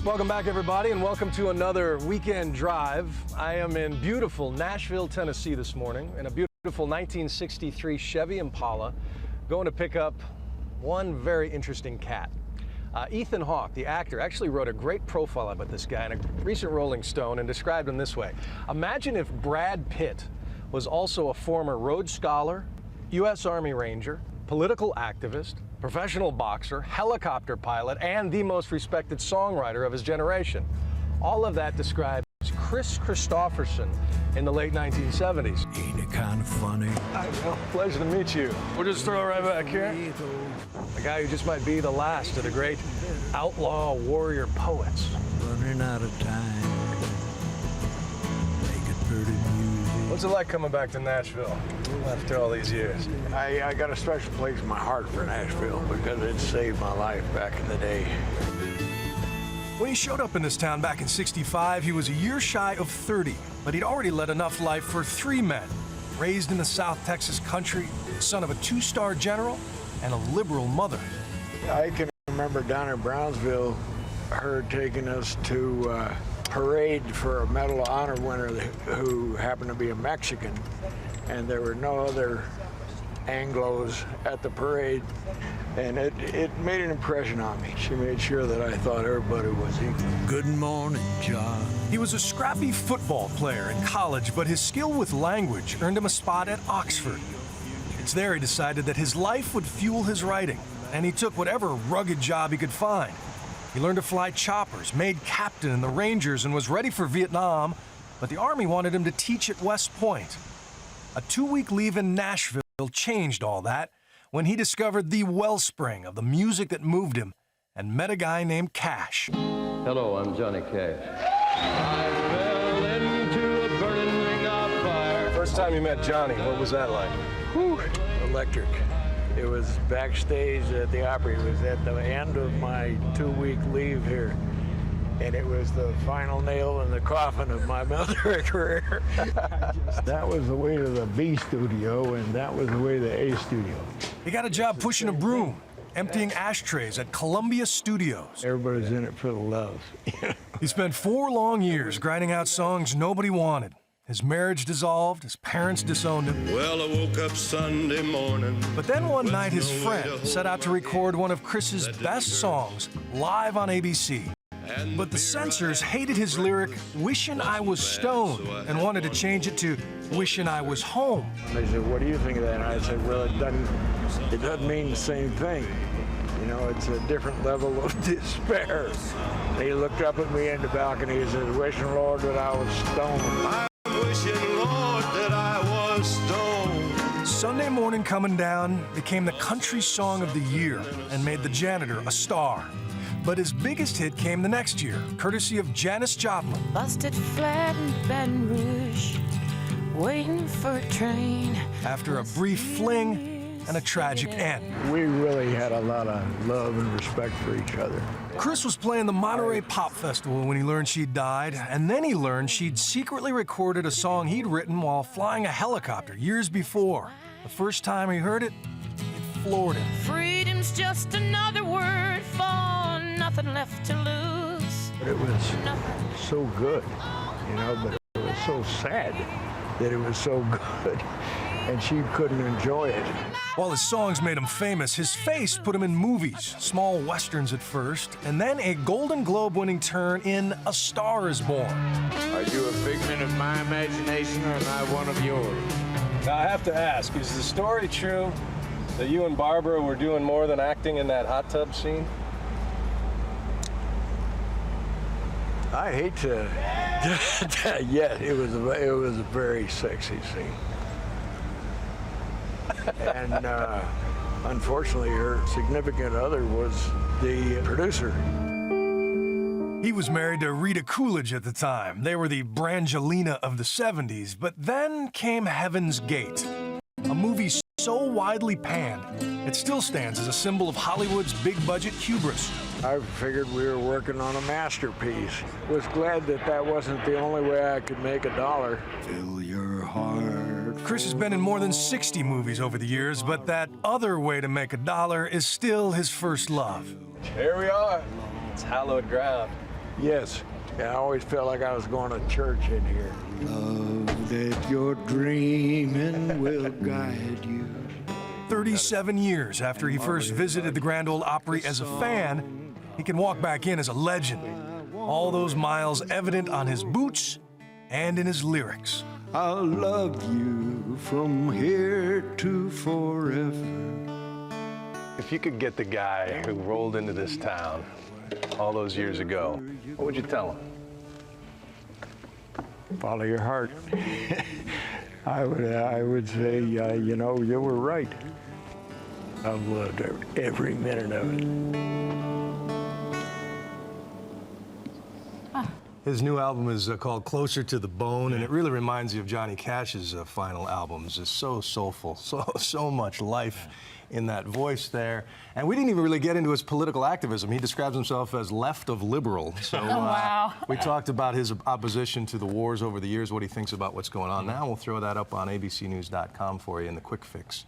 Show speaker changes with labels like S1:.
S1: Welcome back, everybody, and welcome to another weekend drive. I am in beautiful Nashville, Tennessee this morning in a beautiful 1963 Chevy Impala, going to pick up one very interesting cat. Ethan Hawke, the actor, actually wrote a great profile about this guy in a recent Rolling Stone and described him this way. Imagine if Brad Pitt was also a former Rhodes Scholar, U.S. Army Ranger, political activist, professional boxer, helicopter pilot, and the most respected songwriter of his generation. All of that describes Kris Kristofferson in the late 1970s.
S2: Ain't it kind of funny?
S1: I know. Pleasure to meet you. We'll just throw it right back here. A guy who just might be the last of the great outlaw warrior poets.
S2: Running out of time. Making pretty music.
S1: What's it like coming back to Nashville after all these years?
S3: I got a special place in my heart for Nashville because it saved my life back in the day.
S1: When he showed up in this town back in '65, he was a year shy of 30, but he'd already led enough life for 3 men. Raised in the South Texas country, son of a 2-star general and a liberal mother.
S3: I can remember down in Brownsville, her taking us to a parade for a Medal of Honor winner who happened to be a Mexican, and there were no other Anglos at the parade, and it made an impression on me. She made sure that I thought everybody was equal.
S2: Good morning, John.
S1: He was a scrappy football player in college, but his skill with language earned him a spot at Oxford. It's there he decided that his life would fuel his writing, and he took whatever rugged job he could find. He learned to fly choppers, made captain in the Rangers, and was ready for Vietnam, but the Army wanted him to teach at West Point. A 2-week leave in Nashville changed all that when he discovered the wellspring of the music that moved him and met a guy named Cash.
S4: Hello, I'm Johnny Cash. I fell into a burning ring of fire.
S1: First time you met Johnny, what was that like?
S3: Whew, electric. It was backstage at the Opry. It was at the end of my 2-week leave here. And it was the final nail in the coffin of my military career. That was the way to the B studio, and that was the way to the A studio.
S1: He got a job pushing a broom, emptying ashtrays at Columbia Studios.
S3: Everybody's in it for the love.
S1: He spent 4 long years grinding out songs nobody wanted. His marriage dissolved, his parents disowned him.
S5: Well, I woke up Sunday morning.
S1: But then one night his friend set out to record one of Chris's best songs live on ABC. But the censors hated his lyric, "Wishin' I Was Stoned," and wanted to change it to "Wishin' I Was Home."
S3: They said, "What do you think of that?" And I said, "Well, it doesn't mean the same thing. You know, it's a different level of despair." He looked up at me in the balcony and said, "Wishing, Lord, that I was stoned."
S5: I'm wishing, Lord, that I was stoned.
S1: Sunday Morning Coming Down became the country song of the year and made the janitor a star. But his biggest hit came the next year, courtesy of Janis Joplin.
S6: Busted flat in Baton Rouge, waiting for a train.
S1: After a brief fling and a tragic end.
S3: We really had a lot of love and respect for each other.
S1: Kris was playing the Monterey Pop Festival when he learned she'd died, and then he learned she'd secretly recorded a song he'd written while flying a helicopter years before. The first time he heard it, it floored him.
S6: Freedom's just another word for nothing left to lose.
S3: But it was so good, you know, but it was so sad that it was so good, and she couldn't enjoy it.
S1: While his songs made him famous, his face put him in movies, small westerns at first, and then a Golden Globe-winning turn in A Star Is Born.
S3: Are you a figment of my imagination, or am I one of yours?
S1: Now, I have to ask, is the story true that you and Barbara were doing more than acting in that hot tub scene?
S3: I hate to, yeah, it was a very sexy scene. And unfortunately, her significant other was the producer.
S1: He was married to Rita Coolidge at the time. They were the Brangelina of the 70s. But then came Heaven's Gate, a movie so widely panned, it still stands as a symbol of Hollywood's big-budget hubris.
S3: I figured we were working on a masterpiece. Was glad that that wasn't the only way I could make $1.
S2: Fill your heart.
S1: Kris has been in more than 60 movies over the years, but that other way to make $1 is still his first love. Here we are. It's hallowed ground.
S3: Yes. Yeah, I always felt like I was going to church in here.
S2: Love that your dreaming will guide you.
S1: 37 years after he first visited the Grand Ole Opry as a fan, he can walk back in as a legend. All those miles evident on his boots and in his lyrics.
S2: I'll love you from here to forever.
S1: If you could get the guy who rolled into this town all those years ago, what would you tell him?
S3: Follow your heart. I would say, you know, you were right. I loved every minute of it.
S1: His new album is called Closer to the Bone, and it really reminds you of Johnny Cash's final albums. It's so soulful, so much life in that voice there. And we didn't even really get into his political activism. He describes himself as left of liberal. So
S7: wow.
S1: We talked about his opposition to the wars over the years, what he thinks about what's going on now. We'll throw that up on abcnews.com for you in the quick fix.